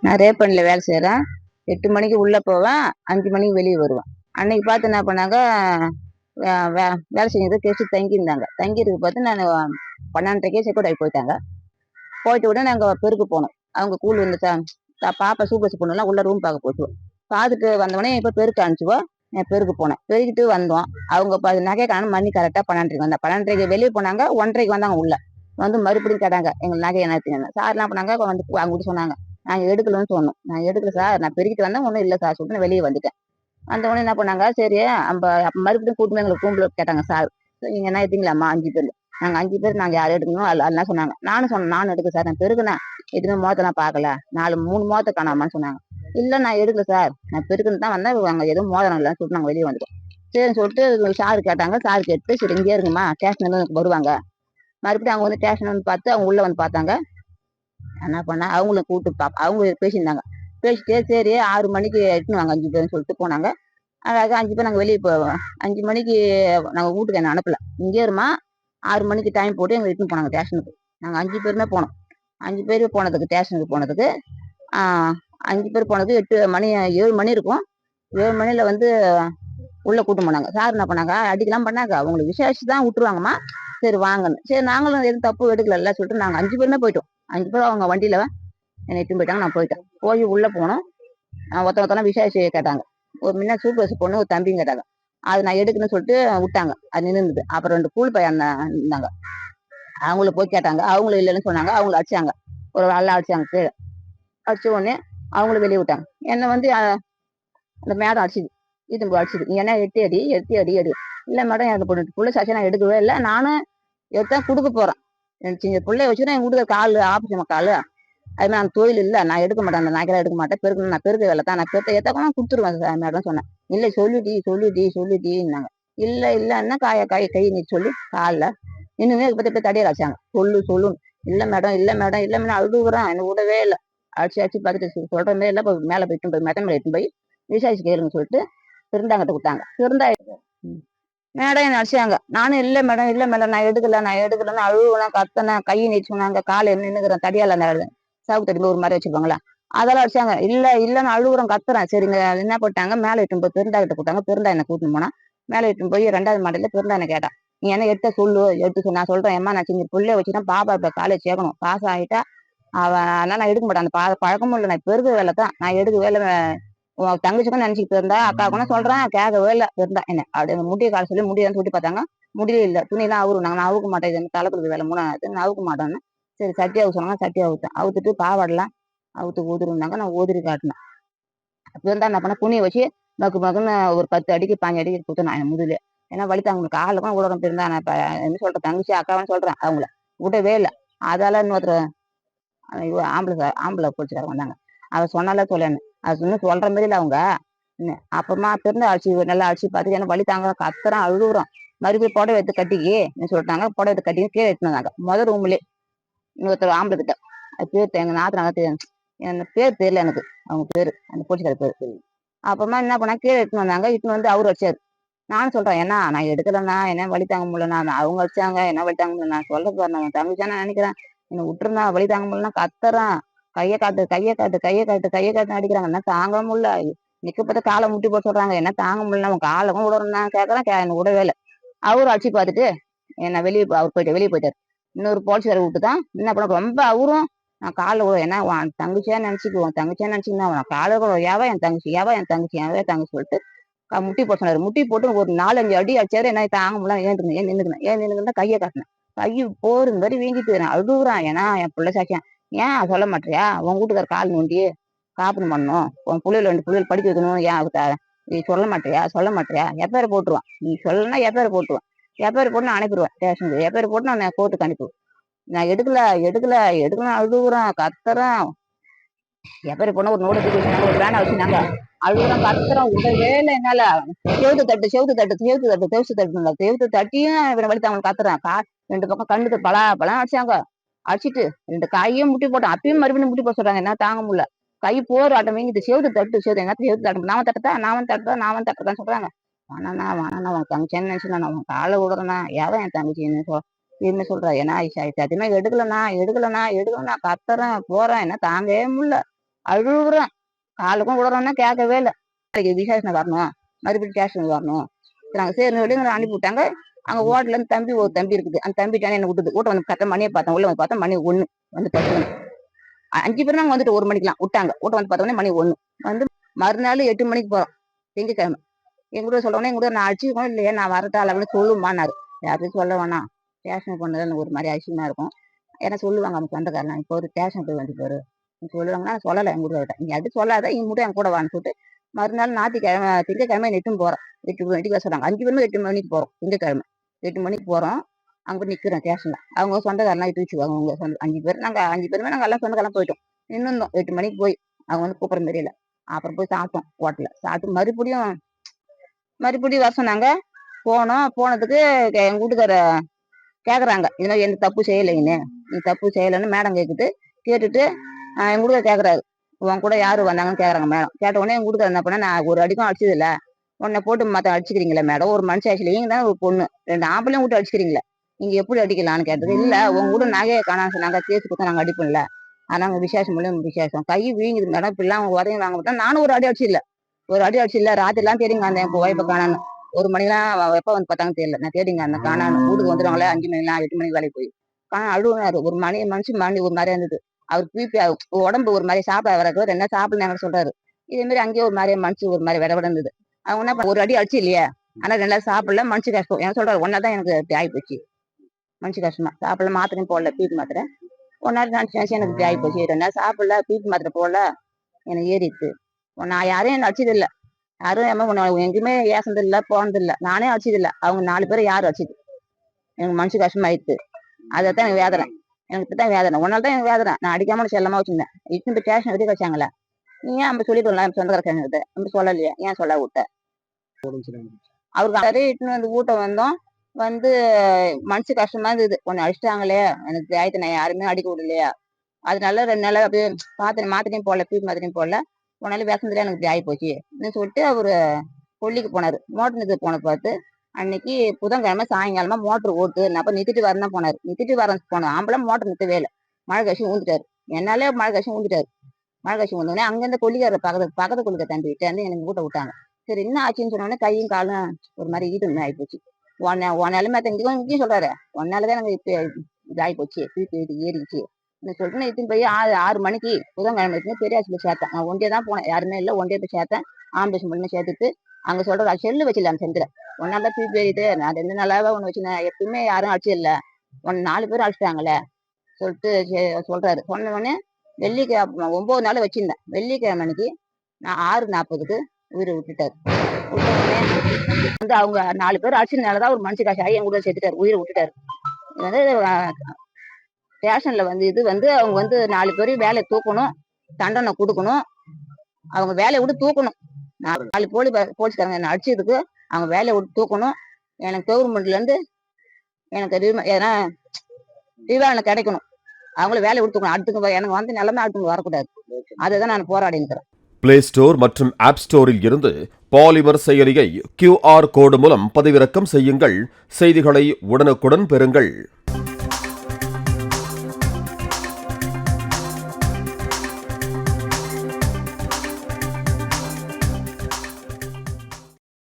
நான் ரேப்பன்ல வேலை செய்கிறேன். 8 மணிக்கு உள்ளே போவேன், 5 மணிக்கு வெளியே வருவேன். அன்னைக்கு பார்த்து என்ன பண்ணாங்க, வே வே வேலை செஞ்சது கெஸ்ட்டு தங்கியிருந்தாங்க. தங்கியிருக்கு பார்த்து நான் 12:30க்கே செக் அவுட் ஆகி போயிட்டாங்க. போயிட்டு உடனே நாங்கள் பெருக்கு போனோம். அவங்க கூழ் வந்து பாப்பா சூப்பர்ஸ் பொண்ணுலாம் உள்ள ரூம் பார்க்க போச்சு. பார்த்துட்டு வந்தோடனே இப்போ பெருக்கு அனுப்பிச்சுவோ. நான் பெருக்கு போனேன். பெருக்கிட்டு வந்தோம். அவங்க நகை காணும் மணி கரெக்டாக 12:30க்கு வந்தேன். 12:30க்கு வெளியே போனாங்க, 1:30க்கு வந்தாங்க உள்ள. வந்து மறுபடியும் கேட்டாங்க எங்கள் நகை என்ன சார் என்ன பண்ணாங்க, வந்து அவங்க சொன்னாங்க நாங்கள் எடுக்கலன்னு சொன்னோம். நான் எடுக்கல சார், நான் பெருக்கிட்டு வந்தேன், ஒன்றும் இல்லை சார் சொல்லிட்டு நான் வெளியே வந்துட்டேன். அந்த உடனே என்ன பண்ணாங்க, சரி அப்போ மறுபடியும் கூட்டுமே எங்களுக்கு ரூமில் கேட்டாங்க சார், நீங்கள் என்ன எடுத்தீங்களாம்மா 5 பேர். நாங்கள் 5 பேர் நாங்கள் யாரும் எடுக்கணும் அதெல்லாம் சொன்னாங்க. நானும் சொன்னேன் நானும் எடுக்க சார், நான் பெருக்குனேன், எதுவுமே மோத்தெல்லாம் பார்க்கல, 3 மோத்தை காணாமான்னு சொன்னாங்க. இல்லை நான் எடுக்கல சார், நான் பெருக்குன்னு தான் வந்தேன், அங்கே எதுவும் மோதிரம் இல்லைன்னு சொல்லிட்டு நாங்கள் வெளியே வந்துட்டோம். சரின்னு சொல்லிட்டு சார் கேட்டாங்க. சார் கேட்டு சரி இங்கே இருக்குமா ஸ்டேஷன்லேருந்து வருவாங்க. மறுபடியும் அவங்க வந்து ஸ்டேஷன் வந்து பார்த்து அவங்க உள்ளே வந்து பார்த்தாங்க. என்ன பண்ணா அவங்களும் கூப்பிட்டு அவங்க பேசியிருந்தாங்க. பேசிட்டு சரி 6 மணிக்கு எட்டுன்னு வாங்க 5 பேர்னு சொல்லிட்டு போனாங்க. அழகாக 5 பேர் நாங்கள் வெளியே போவோம். 5 மணிக்கு நாங்கள் வீட்டுக்கு என்ன அனுப்பல, இங்கே இருமா 6 மணிக்கு டைம் போட்டு எங்களை இட்டுன்னு போனாங்க ஸ்டேஷனுக்கு. நாங்கள் 5 பேருமே போனோம். 5 பேர் போனதுக்கு ஸ்டேஷனுக்கு போனதுக்கு 5 பேர் போனது 8 மணி 7 மணி இருக்கும். 7 மணியில் வந்து உள்ளே கூட்டு போனாங்க. சார் என்ன பண்ணாங்க, அடிக்கலாம் பண்ணாங்க, அவங்களுக்கு விசேஷம் தான் விட்டுருவாங்கம்மா, சரி வாங்கன்னு. சரி நாங்களும் எதுவும் தப்பு எடுக்கல சொல்லிட்டு நாங்கள் 5 பேருமே போயிட்டோம். 5 பேர் அவங்க வண்டியில் என்னை இட்டுன்னு போயிட்டாங்க. நான் போயிட்டேன். போய் உள்ளே போனோம். ஒருத்தவங்க விசேஷம் கேட்டாங்க. ஒரு முன்ன சூப்பர்ஸ் பொண்ணு ஒரு தம்பியும் கேட்டாங்க. அது நான் எடுக்கணும்னு சொல்லிட்டு விட்டாங்க. அது நின்றுது. அப்புறம் 2 கூல் பையன் இருந்தாங்க. அவங்கள போய் கேட்டாங்க. அவங்களும் இல்லைன்னு சொன்னாங்க. அவங்கள அடிச்சாங்க. ஒரு நல்லா அடிச்சாங்க. கீழே அடிச்ச உடனே அவங்களும் வெளியே விட்டாங்க. என்னை வந்து அந்த மேடம் அடிச்சுது, இது அடிச்சுது, நீ என்ன எட்டி அடி இல்லை மேடம் எனக்கு புள்ள சாட்சி நான் எடுக்கவே இல்லை, நானும் எடுத்தா கொடுக்க போறேன், எனக்கு பிள்ளைய வச்சுன்னா என் வீட்டுக்கு கால் ஆப்ரேஷன் கால், அது நான் தொழில் இல்லை, நான் எடுக்க மாட்டேன், அந்த நகைலாம் எடுக்க மாட்டேன், பெருக்கணும், நான் பெருக்க வேலை தான், நான் பெருத்த ஏத்தாக்கணும் கொடுத்துருவேன் மேடம் சொன்னேன். இல்லை சொல்லிட்டீன்னாங்க. இல்லைன்னா கை நீ சொல்லி காலில் இன்னுமே பற்றி தடியை அடிச்சாங்க. சொல்லு இல்லை மேடம் அழுகுறேன், என்ன விடவே இல்லை. அடிச்சு பார்த்துட்டு சொல்றமே இல்லை. மேலே போயிட்டு மெத்த மேலே எடுத்துன்னு போய் விசாரிச்சு கேளுன்னு சொல்லிட்டு திருந்தாங்கிட்ட கொடுத்தாங்க. மேடம் என்ன அடிச்சாங்க. நானும் இல்லை மேடம் நான் எடுக்கலன்னு அழுவலாம், கத்தனேன், கையை நீச்சு சொன்னாங்க, காலை நின்னுக்கிறேன் தடியால அந்த சாவு தடி ஒரு மாதிரி வச்சுருப்பாங்களா அதெல்லாம் அடிச்சாங்க. இல்லைன்னு அழுகுறேன், கத்துறேன். சரிங்க என்ன போட்டாங்க, மேலே இட்டுன்னு போய் பெருந்தாகிட்ட கொடுத்தாங்க. பெருந்தா என்ன கூட்டின்னு போனா மேலே இட்டுன்னு போய் 2வது மாடியில் பெருந்தா என்ன கேட்டா, நீ என்ன எடுத்து நான் சொல்றேன், ஏமா நான் செஞ்சு பிள்ளைய வச்சுன்னா பாப்பா இப்ப காலேஜ் சேர்க்கணும், பாஸ் ஆகிட்டா அவன் நான் எடுக்க மாட்டேன், அந்த பழக்கமும் இல்லை, நான் பெருக்க வேலை தான், நான் எடுக்க வேலை உன் தங்கச்சிக்கும் நினைச்சிட்டு இருந்தா அக்காவுக்குன்னா சொல்றேன், கேட்கவே இல்லை. இருந்தா என்ன அப்படி முடிய கால சொல்லி முடியாதுன்னு சொல்லி பார்த்தாங்க. முடியல இல்லை, துணியெல்லாம் அவருனாங்க. நான் அவுக்க மாட்டேன், தலைக்குள்ள வேலை 3 நான் அவுக்க மாட்டேன்னு சரி சட்டி அவுக்க சொன்னாங்க. சட்டி அவுத்துட்டு பாவாடெல்லாம் அவுத்து ஊதுருந்தாங்க. நான் ஊதிரி காட்டினேன். அப்படி இருந்தா என்ன பண்ண, துணியை வச்சு மக்குன்னு ஒரு 10 அடிக்கு 15 அடிக்கு கொடுத்து நான் என் முதுல ஏன்னா வலித்தாங்களுக்கு ஆளுக்கும் உடம்பு இருந்தா நான் இப்ப என்ன சொல்றேன், தங்கச்சி அக்காவான்னு சொல்றேன். அவங்கள விடவே இல்லை. அதால இன்னொருத்தர் ஆம்பளை போலீஸ்காரங்க வந்தாங்க. அவ சொன்னால சொல்லணும், அது இன்னும் சொல்ற மாதிரி இல்லை அவங்க. அப்புறமா பிறந்த நல்லா அடிச்சு பார்த்துட்டு என்ன வலி தாங்க கத்துறோம், அழுகுறோம். மறுபடியும் புடவை எடுத்து கட்டிக்கி சொல்லிட்டாங்க. புடவை எடுத்து கட்டி கீழே எடுத்துன்னு வந்தாங்க. முதல் ரூம்லேயே இன்னொருத்தர் ஆம்பளை கிட்ட, அது பேர் எங்க நாத்தினாங்க, என் பேர் தெரியல எனக்கு, அவங்க பேரு அந்த போலீஸ்கார பேர். அப்புறமா என்ன பண்ணா கீழே எடுத்துன்னு வந்தாங்க. இட்டுன்னு வந்து அவரு அடிச்சாரு. நானும் சொல்றேன், ஏன்னா நான் எடுக்கலன்னா என்ன வலி தாங்க முடியல, அவங்க அடிச்சாங்க என்ன வலி தாங்க முடியல, நான் சொல்ல போறேன், நான் தங்கச்சானே நினைக்கிறேன், என்ன விட்டுருந்தா வலி தாங்க முடியலன்னா கத்துறான், கையை காட்டு அடிக்கிறாங்க. என்ன தாங்க முடியல, நிக்க பார்த்து காலை முட்டி போட்டு சொல்றாங்க, என்ன தாங்க முடியல, உன் காலக்கும் விடணும் கேட்கறேன், என்ன விடவே இல்லை. அவரும் அடிச்சு பார்த்துட்டு என்ன அவர் வெளியே போயிட்டாரு. இன்னொரு போலீஸ்கார விட்டு தான் என்ன பண்ண ரொம்ப அவரும் நான் காலை ஏன்னா உன் தங்கச்சியா நினைச்சுக்குன்னா அவன் காலை ஏவா என் தங்கச்சி சொல்லிட்டு முட்டி போட்டு சொன்னாரு. முட்டி போட்டு ஒரு 4-5 அடி அடிச்சாரு. என்ன தாங்க முடியல, ஏன் நின்னுக்குன்னா கையை காட்டினேன். கையை போற மாதிரி வீங்கிட்டு அழுகுறான். ஏன்னா என் பிள்ளை சாட்சியான், ஏன் சொல்ல மாட்டியா, உன் வீட்டுக்கார கால் நோண்டி காப்பீடு பண்ணணும், உன் பிள்ளைகள் 2 பிள்ளைகள் படிக்க வைக்கணும், ஏன் நீ சொல்ல மாட்டியா எப்பேரை போட்டுருவான், நீ சொல்லனா எப்பேரை போட்டுருவான், எப்பேரை போட்டு நான் அனுப்பிடுவேன் ஸ்டேஷனுக்கு, எப்பேரை போட்டு நான் கோர்ட்டுக்கு அனுப்பிடுவேன். நான் எடுக்கல அழுகுறேன், கத்துறேன். எப்பேரை போனா ஒரு நோட்டை தூக்கி வச்சுனாங்க, ஒரு வேனை வச்சுனாங்க. அழுகுறேன், கத்துறேன், உடவே இல்லை என்னால. செவுத்து தட்டியும் வலித்தாங்க, கத்துறேன். 2 பக்கம் கண்ணுக்கு பலம் அடிச்சாங்க. அடிச்சிட்டு 2 கையும் முட்டி போட்டேன். அப்பயும் மறுபடியும் முட்டி போட சொல்றாங்க. என்ன தாங்க முடியல, கை போற ஆட்டம் வீங்கிட்டு செவுத்து என்ன செவுத்து தட்டு, நான் தட்டுறதான் சொல்றாங்க. வேணாண்ணா உன் தங்கச்சின்னு நினைச்சு நான் உன் காலை விடுறேண்ணா, ஏன் என் தங்கச்சின்னு என்ன சொல்றா, ஏன்னா சத்தியமா எடுக்கலண்ணா கத்துறேன் போறேன், என்ன தாங்கவே முடியல. அழுகுறேன். காலுக்கும் விடுறோம்னா கேட்கவே இல்லை. நாளைக்கு விசேஷம் வரணும், மறுபடியும் ஸ்டேஷனுக்கு வரணும். நாங்கள் சரின்னு சொல்லி எங்களை அனுப்பி விட்டாங்க. அங்கே ஹோட்டலேருந்து தம்பி ஒரு தம்பி இருக்குது. அந்த தம்பிட்டானே என்ன விட்டுது. வீட்டை வந்து கரெக்டாக மணியை பார்த்தேன். உள்ள வந்து பார்த்தா மணி 1 வந்து படுத்துக்கணும். 5 பேர் நாங்கள் வந்துட்டு 1 மணிக்கெலாம் விட்டாங்க. வீட்டை வந்து பார்த்தோன்னே மணி 1 வந்து மறுநாள் 8 மணிக்கு போகிறோம், திங்கக்கிழமை. எங்க கூட சொல்லவுடனே எங்க கூட நான் அடிச்சுக்கணும் இல்லையா, நான் வரட்டா அப்படின்னு சொல்லுமான்னாரு. யாருக்கும் சொல்ல வேணாம், ஸ்டேஷனுக்கு போனது எனக்கு ஒரு மாதிரி அதிசயமா இருக்கும். ஏன்னா சொல்லுவாங்க அவங்க சொந்தக்காரலாம், இப்போ ஒரு ஸ்டேஷன் போய் வந்து போரு சொல்லுவாங்கன்னா நான் சொல்லலை. எங்க கூட நீ அது சொல்லாத, இங்க மட்டும் என் கூட வான்னு சொல்லிட்டு மறுநாள் ஞாயிற்றுக்கிழமை திங்கக்கிழமை 8 போகிறோம். 8 மணிக்கு சொல்கிறாங்க. 5 பேருமே 8 மணிக்கு போகிறோம். திங்கக்கிழமை 8 மணிக்கு போகிறோம். அங்கே போய் நிற்கிறோம் ஸ்டேஷனில். அவங்க சொந்தக்காரெல்லாம் தூச்சுவாங்க. அவங்க சொந்த 5 பேர், நாங்கள் 5 பேருமே நாங்கள் எல்லாம் சொந்தக்காரெல்லாம் போயிட்டோம். நின்றுந்தோம் 8 மணிக்கு போய். அவங்க வந்து கூப்பிட்ற மாரியில்லை. அப்புறம் போய் சாப்பிட்டோம் ஹோட்டலில். சாப்பிட்டு மறுபடியும் வர சொன்னாங்க. போனதுக்கு எங்கள் வீட்டுக்கார கேட்குறாங்க, இது மாதிரி எந்த தப்பு செய்யலைங்கன்னு. நீ தப்பு செய்யலைன்னு மேடம் கேட்டுட்டு எங்கள் வீட்டுக்கார கேட்குறாரு, உன் கூட யார் வந்தாங்கன்னு கேட்குறாங்க மேடம். கேட்ட உடனே எங்கள் வீட்டுக்கார என்ன பண்ணா, நான் ஒரு அடிக்கும் அடிச்சதில்லை, உன்னை போட்டு மற்ற அடிச்சுக்கிறீங்களே மேடம், ஒரு மனுஷன் ஆச்சு நீங்கள் தான் ஒரு பொண்ணு, 2 ஆம்பளையும் விட்டு அடிச்சுக்கிறீங்களே, நீங்கள் எப்படி அடிக்கலான்னு கேட்டது. இல்லை உங்க கூட நகையை காணான்னு சொன்னாங்க, கேஸ் கொடுத்தா நாங்கள் அடிப்போம்ல, ஆனால் விசேஷம் மூலியம் விசேஷம் கை வீங்குது மேடம், இப்படிலாம் அவங்க உதவி வாங்க மாட்டோம். நானும் ஒரு அடி அடிச்சில்லை, ராத்திரிலாம் தேடிங்க அந்த என் ஒய்ஃபை காணான்னு. 1 மணிலாம் எப்போ வந்து பார்த்தாங்கன்னு தெரியல. நான் தேடிங்க அந்த காணான்னு. வீட்டுக்கு வந்துடுவாங்களே 5 மணிலாம் 8 மணிக்கு வேலைக்கு போய் அழுவுனாரு. ஒரு மனுஷன் மணி ஒரு மாதிரியா இருந்தது. அவர் பிபி உடம்பு ஒரு மாதிரி சாப்பிட வரக்கு என்ன சாப்பிடல சொல்றாரு. இதே மாதிரி அங்கேயே ஒரு மாதிரி மனுஷன் ஒரு மாதிரி விட இருந்தது. அவங்க என்ன ஒரு அடி அடிச்சு இல்லையா, ஆனா 2 சாப்பிடல. மனுஷு கஷ்டம் என்ன சொல்றாரு, ஒன்னாதான் எனக்கு இப்படி ஆகி போச்சு, மனுஷு கஷ்டமா சாப்பிடல, மாத்திரையும் போடல, பிபி மாத்திரை ஒன்னாரு நினைச்சு எனக்கு இப்படி ஆகி போச்சு, 2 சாப்பிடல, பிபி மாத்திரை போடல, எனக்கு ஏறிடுச்சு. நான் யாரையும் என்ன அடிச்சது இல்லை, யாரும் எங்கேயுமே ஏசனது இல்லை, போனது இல்லை, நானே அடிச்சது இல்லை. அவங்க 4 பேரும் யாரும் அடிச்சது. எனக்கு மனுஷு கஷ்டமாயிடுச்சு. அதைத்தான் எனக்கு வேதனை, எனக்கு தான் வேதனை. ஒன்னால தான் எனக்கு வேதனை. நான் அடிக்காம செல்லமா வச்சிருந்தேன். இப்போ ஸ்டேஷன் வரைக்கும் வச்சாங்களே, நீ ஏன் நம்ம சொல்லிட்டு சொந்தக்காரங்க நம்ம சொல்லலையா, ஏன் சொல்ல விட்ட? அவருக்கு இட்டுன்னு வந்து வீட்டை வந்தோம். வந்து மனசு கஷ்டமா இருந்தது. ஒன்னு அடிச்சிட்டாங்களே, எனக்கு ஆயிடுத்து, நான் யாருமே அடிக்க விடலையா, அதனால 2 நாளா அப்படியே மாத்திரையும் போடல, பீப் மாத்திரையும் போடல. உன்னால விஷத்துல எனக்கு இப்படி ஆகி போச்சு சொல்லிட்டு அவரு கொல்லிக்கு போனாரு. மோட்டர் நிறுத்த போன பார்த்து அன்னைக்கு புதன்கிழமை சாயங்காலமா மோட்டர் ஓட்டு அப்ப நிறுத்திட்டு வரதான் போனாரு. நிறுத்திட்டு போனோம். ஆம்பளை மோட்டர் நிறுத்தவே இல்லை. மழை கட்சி ஊந்துட்டாரு. என்னாலே மழை கட்சி ஊந்துட்டாரு. மழை கட்சி ஊந்தோடனே அங்கிருந்து கொல்லிக்கார பக்கத்து கொல்லிக்க தம்பி விட்டு எனக்கு வீட்டை விட்டாங்க. சரி என்ன ஆச்சுன்னு சொன்னோடனே கையும் காலும் ஒரு மாதிரி ஈட்டு ஆகி போச்சு. நிலைமை இங்கேயும் சொல்றாரு, ஒன்னாலதான் எனக்கு இப்ப இது ஆகி போச்சு, ஏறிச்சு சொல்லிட்டு இத்தனை போய் 6 மணிக்கு புதன்கிழமை பெரிய ஆஸ்பத்திரி சேர்த்தேன். நான் ஒண்டியே தான் போனேன், யாருமே இல்லை, ஒண்டியே போய் சேர்த்தேன். ஆம்புலன்ஸ் மூலமா சேர்த்துட்டு அங்க சொல்ற செல்லு வச்சிடலாம் செஞ்சுற ஒன்னால பிபி ஏறிட்டு நான் 2 நாளாவே ஒண்ணு வச்சுனேன், எப்பவுமே யாரும் அடிச்சு இல்லை, 4 பேரும் அடிச்சிட்டாங்களே சொல்லிட்டு சொல்றாரு. சொன்ன உடனே வெள்ளிக்கிழமை 9 நாள் வச்சிருந்தேன். வெள்ளிக்கிழமை அன்னைக்கு நான் 6:40க்கு உயிரை விட்டுட்டாரு. விட்டோடனே வந்து அவங்க 4 பேர் அடிச்சதுனாலதான் ஒரு மனுஷ காசு ஆகி என் கூட சேர்த்துட்டாரு, உயிரை விட்டுட்டாரு. இது வந்து ஸ்டேஷன்ல வந்து இது வந்து அவங்க வந்து 4 பேரையும் வேலையை தூக்கணும், தண்டனை கொடுக்கணும், அவங்க வேலையை விட்டு தூக்கணும். 4 போலீஸ்காரங்க என்ன அடிச்சதுக்கு அவங்க வேலையை விட்டு தூக்கணும். எனக்கு கவர்மெண்ட்ல இருந்து எனக்கு ஏன்னா ரிவார்டு கிடைக்கணும், அவங்கள வேலையை விட்டு தூக்கணும். அடுத்துக்கு எனக்கு வந்து நிலைமை அடுத்துக்கு வரக்கூடாது. அதுதான் நான் போராடி இருக்கிறேன். பிளே ஸ்டோர் மற்றும் ஆப் ஸ்டோரில் இருந்து பாலிமர் செயலியை QR கோடு மூலம் பதிவிறக்கம் செய்யுங்கள். செய்திகளை உடனுக்குடன் பெறுங்கள்.